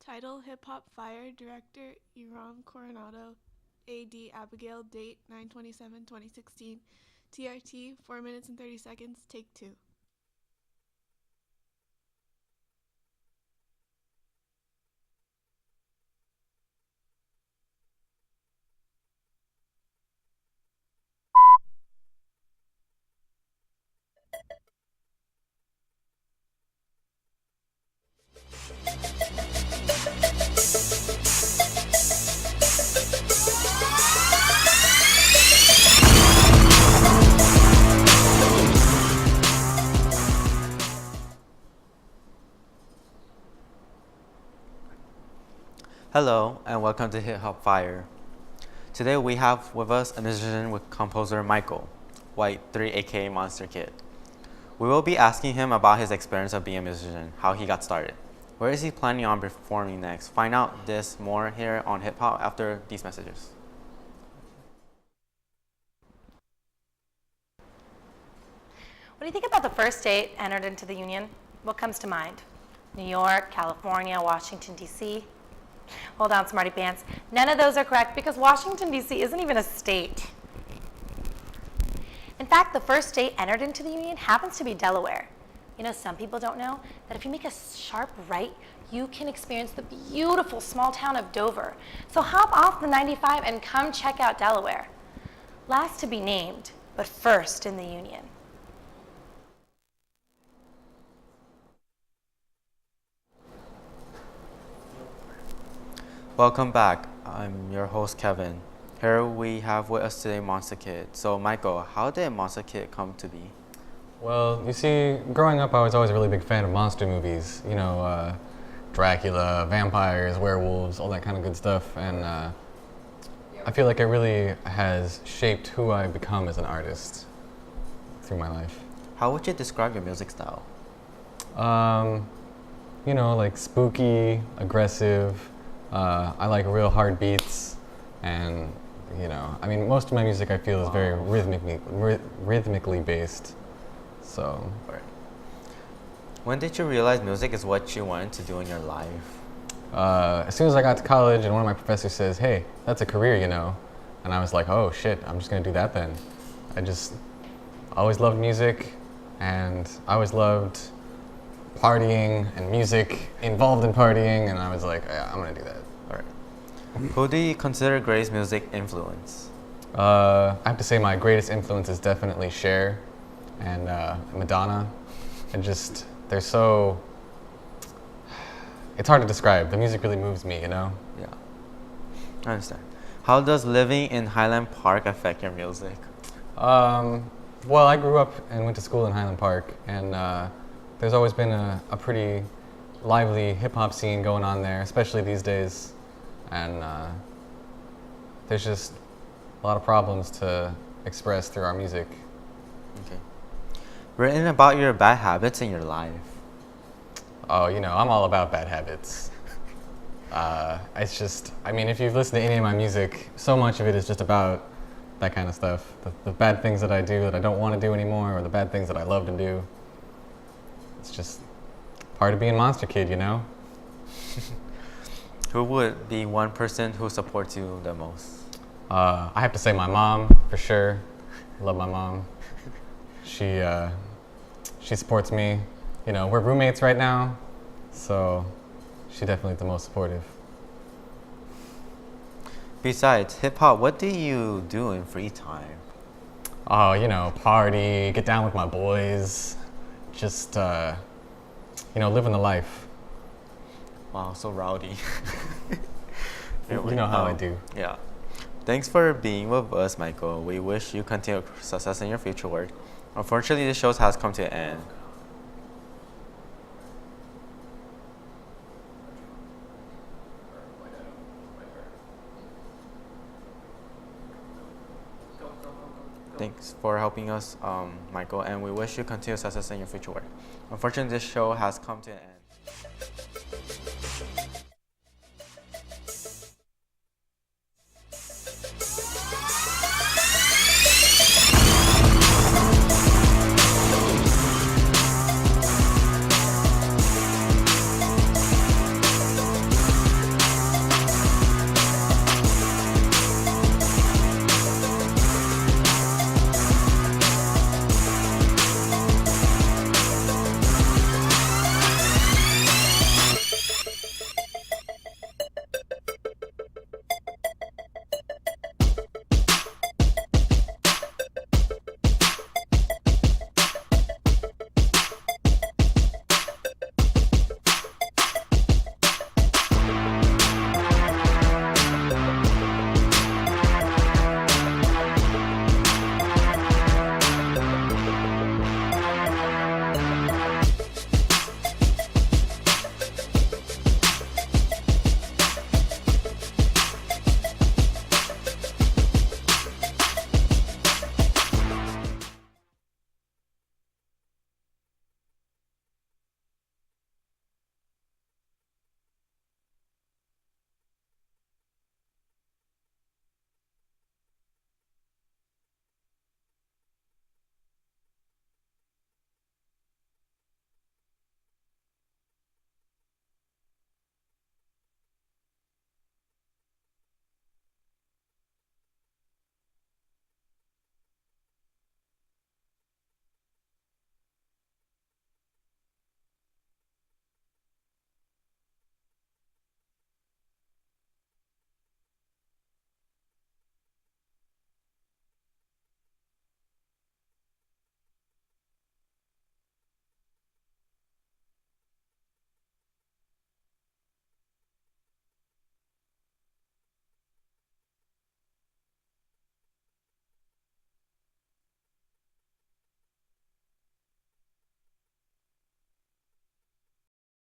Title Hip Hop Fire. Director Iram Coronado. AD Abigail. Date 9/27/2016. TRT 4 minutes and 30 seconds. Take 2. Hello and welcome to Hip Hop Fire. Today we have with us a musician with composer Michael White 3 aka Monster Kid. We will be asking him about his experience of being a musician, how he got started. Where is he planning on performing next? Find out this more here on Hip Hop after these messages. When you think about the first state entered into the Union, what comes to mind? New York, California, Washington, D.C.? Hold on, smarty pants. None of those are correct because Washington, D.C. isn't even a state. In fact, the first state entered into the Union happens to be Delaware. You know, some people don't know that if you make a sharp right, you can experience the beautiful small town of Dover. So hop off the 95 and come check out Delaware. Last to be named, but first in the Union. Welcome back. I'm your host Kevin. Here we have with us today Monster Kid. So Michael, how did Monster Kid come to be? Well, you see, growing up I was always a really big fan of monster movies. You know, Dracula, vampires, werewolves, all that kind of good stuff. And I feel like it really has shaped who I become as an artist through my life. How would you describe your music style? You know, like spooky, aggressive. I like real hard beats, and you know, I mean, most of my music I feel is very rhythmically based. So. When did you realize music is what you wanted to do in your life? As soon as I got to college, and one of my professors says, "Hey, that's a career, you know," and I was like, "Oh shit, I'm just gonna do that then." I just always loved music, and I always loved partying and music involved in partying, and I was like, yeah, I'm gonna do that. All right. Who do you consider greatest music influence? I have to say my greatest influence is definitely Cher and Madonna. And just, they're so, it's hard to describe. The music really moves me, you know? Yeah, I understand. How does living in Highland Park affect your music? Well, I grew up and went to school in Highland Park, and there's always been a pretty lively hip-hop scene going on there, especially these days. And there's just a lot of problems to express through our music. Okay. Written about your bad habits in your life. Oh, you know, I'm all about bad habits. It's just, I mean, if you've listened to any of my music, so much of it is just about that kind of stuff. The bad things that I do that I don't want to do anymore, or the bad things that I love to do. It's just part of being Monster Kid, you know? Who would be one person who supports you the most? I have to say my mom, for sure. I love my mom. She supports me. You know, we're roommates right now, so she's definitely the most supportive. Besides hip-hop, what do you do in free time? Oh, you know, party, get down with my boys. Just, you know, living the life. Wow, so rowdy. You know how I do. Yeah. Thanks for being with us, Michael. We wish you continued success in your future work. Unfortunately, the show has come to an end. Thanks for helping us, Michael, and we wish you continued success in your future work. Unfortunately, this show has come to an end.